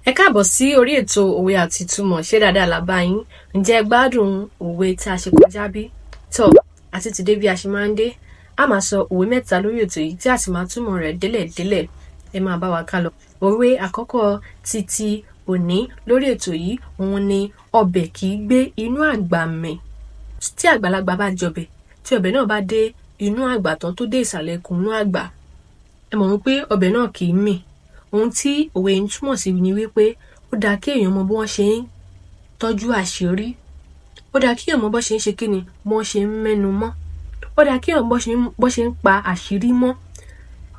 Ẹ káàbọ̀ sí orí ètò òwe àti ìtumọ̀. Ṣé dáadáa la bá yín? Ǹjẹ́ ẹ gbádùn òwe tí a ṣe kọjá bí? Tọ́ àti ti dé bí a ṣe máa ń dé. A máa sọ òwe mẹ́ta lórí ètò yìí tí a sì máa túmọ̀ rẹ̀ délẹ̀délẹ̀. Ẹ máa bá wa ká lọ. Òwe àkọ́kọ́ ti òní lórí ètò yìí òun ni ọbẹ̀ kì í gbé inú àgbà mì. Tí àgbàlagbà bá jọbẹ̀, tí ọbẹ̀ náà bá dé inú àgbà tán tó dé ìsàlẹ̀ ikùn inú àgbà, ẹ mọ̀ wípé ọbẹ̀ náà kì í mì. Ohun tí òwe ń túmọ̀ sí ni wípé ó dáa kí èèyàn mọ bí wọ́n ṣe ń tọ́jú àṣírí. Ó dáa kí èèyàn mọ bó ṣe ń ṣe kíni, bí wọ́n ṣe ń mẹ́nu mọ́. Ó dáa kí èèyàn bó ṣe ń pa àṣírí mọ́.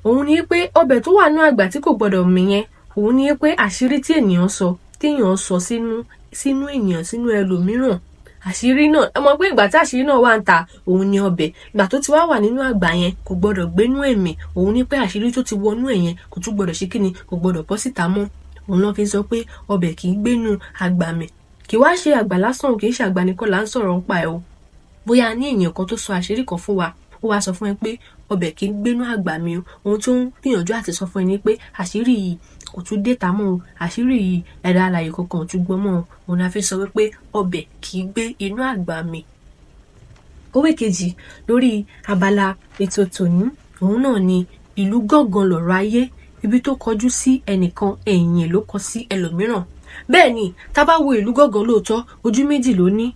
Òun ni pé ọbẹ̀ tó wà nínú àgbà tí kò gbọdọ̀ mì yẹn, òun ni pé àṣírí tí ènìyàn sọ sínú ènìyàn, sínú ẹlòmíràn. Àṣírí náà, ẹ mọ̀ pé ìgbà tí àṣírí náà wà ń ta, òun ni ọbẹ̀. Ìgbà tó ti wà nínú àgbà yẹn kò gbọdọ̀ gbénú ẹ̀mí. Òun ni pé àṣírí tó ti wọnú ẹ̀ yẹn kò tún gbọdọ̀ ṣe kíni, kò gbọdọ̀ bọ́ síta mọ́. Òun náà fi sọ pé ọbẹ̀ kì í gbénú àgbà mì. Kì wá ṣe àgbà lásán, kì í ṣe àgbà nìkan là ń sọ̀rọ̀ nípa ẹ̀ o. Bóyá ní èèyàn kan tó sọ àṣírí kan fún wa, ó wá sọ fún ẹ pé ọbẹ̀ kì í gbénú àgbà mì o. Ohun tó ń gbìyànjú àti sọ fún ẹ ni pé àṣírí yìí kò tún dé ta mọ́ o. Àṣírí yìí ẹ̀dá alààyè kankan ò tún gbọ́ mọ́ o. Òun náà fi sọ wípé ọbẹ̀ kì í gbé inú àgbà mì. Òwe kejì lórí abala ètò tòní, òun náà ni ìlú gángan lọ̀rọ̀ ayé. Ibi tó kọjú sí ẹnìkan, ẹ̀yìn ló kọ sí ẹlòmíràn. Bẹ́ẹ̀ ni, tá bá wo ìlú gángan lóòótọ́, ojú méjì ló ní.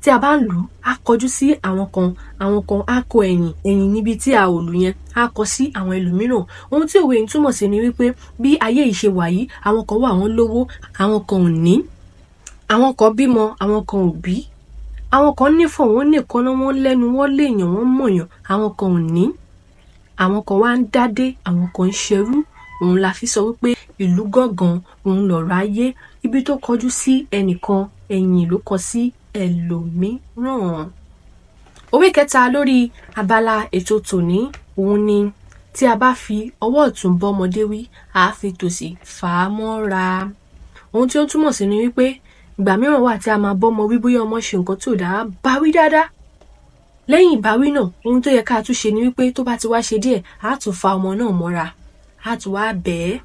Tí a bá ń lù ú, á kọjú sí àwọn kan á kọ ẹ̀yìn níbi tí a ò lù yẹn, á kọ sí àwọn ẹlòmíràn. Ohun tí òwe ń túmọ̀ sí ni wípé bí ayé yìí ṣe wà yìí, àwọn kan wà wọ́n lówó, àwọn kan ò ní. Àwọn kan bímọ, àwọn kan ò bí. Àwọn kan nífọ̀n, wọ́n nìkan, wọ́n lẹ́nu, wọ́n léèyàn, wọ́n mọ̀yàn, àwọn kan ò ní. Àwọn kan wá ń dádé, àwọn kan ń ṣerú. Òun la fi sọ wípé ìlú gángan òun lọ̀rọ̀ ayé. Ibi tó kọjú sí ẹnìkan, ẹ̀yìn ló kọ sí ẹlòmíràn. Òwe kẹta lórí abala ètò tòní, òun ni tí a bá fi ọwọ́ ọ̀tún bọ́ ọmọdé wí, a fi tòsì fà á mọ́ra. Ohun tí ó túmọ̀ sí ni wípé ìgbà mìíràn wà tí a máa bọ́ ọmọ wí bóyá ọmọ ṣe nǹkan tí ò dáa, bá wí dáadáa. Lẹ́yìn ìbáwí náà, ohun tó yẹ ká tún ṣe ni wípé tó bá ti wá ṣe díẹ̀, a tún fa ọmọ náà mọ́ra, a tún wá bẹ̀ẹ́.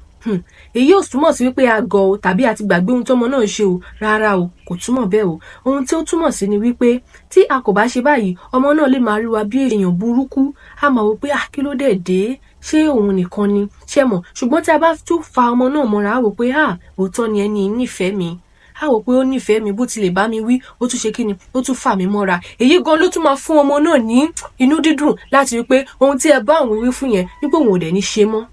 Èyí ò túmọ̀ sí wípé a gọ̀ o tàbí a ti gbàgbé ohun tí ọmọ náà ṣe o. Rárá o, kò túmọ̀ bẹ́ẹ̀ o. Ohun tí ó túmọ̀ sí ni wípé tí a kò bá ṣe báyìí, ọmọ náà lè máa rí wa bí èèyàn burúkú. A máa wò pé kí ló dé? Ṣé òun nìkan ni? Ṣé mọ̀? Ṣùgbọ́n tí a bá tún fa ọmọ náà mọ́ra, a wò pé òótọ́ ni ẹni nífẹ̀ẹ́ mi. A wò pé ó nífẹ̀ẹ́ mi, bó ti lè bá mi wí, ó tún ṣe kíni, ó tún fà mí mọ́ra. Èyí gan ló tún máa fún ọmọ náà ní inú dídùn láti wípé ohun tí ẹ bá òun wí fún yẹn, wípé òun ò dẹ̀ ní ṣe mọ́.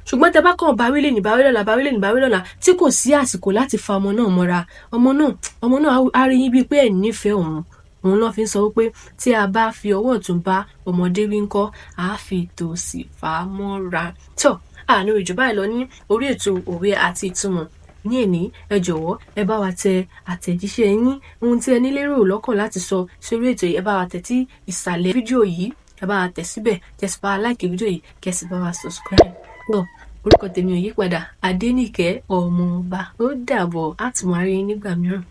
Ṣùgbọ́n tẹ bá kàn bá wí lọ́la tí kò sí àsìkò láti fa ọmọ náà mọ́ra, ọmọ náà á rí yín bíi pé ẹ̀ nífẹ̀ẹ́ òun. Òun náà fi ń sọ wípé tí a bá fi ọwọ́ ọ̀tún bá ọmọdé wí ńkọ́, a fi tòsì fà á mọ́ra. Tọ́ àánú ìjọba ẹ̀ lọ ní orí ètò òwe àti ìtumọ̀. Ní èní, ẹ jọ̀wọ́ ẹ bá wa tẹ àtẹ̀jíṣẹ́ yín, ohun tí ẹ ní lérò lọ́kàn láti sọ sórí ètò yìí. Ẹ bá wa tẹ̀ tí ìsàlẹ̀ fídíò yìí, ẹ bá wa tẹ̀ síbẹ̀, kẹ́ sì bá wa like fídíò yìí, kẹ́ sì bá wa subscribe. Orúkọ tèmi ò yí padà, Adéníkẹ́ Ọmọọba. Ó dàbọ̀, á tún máa rí yín nígbà mìíràn.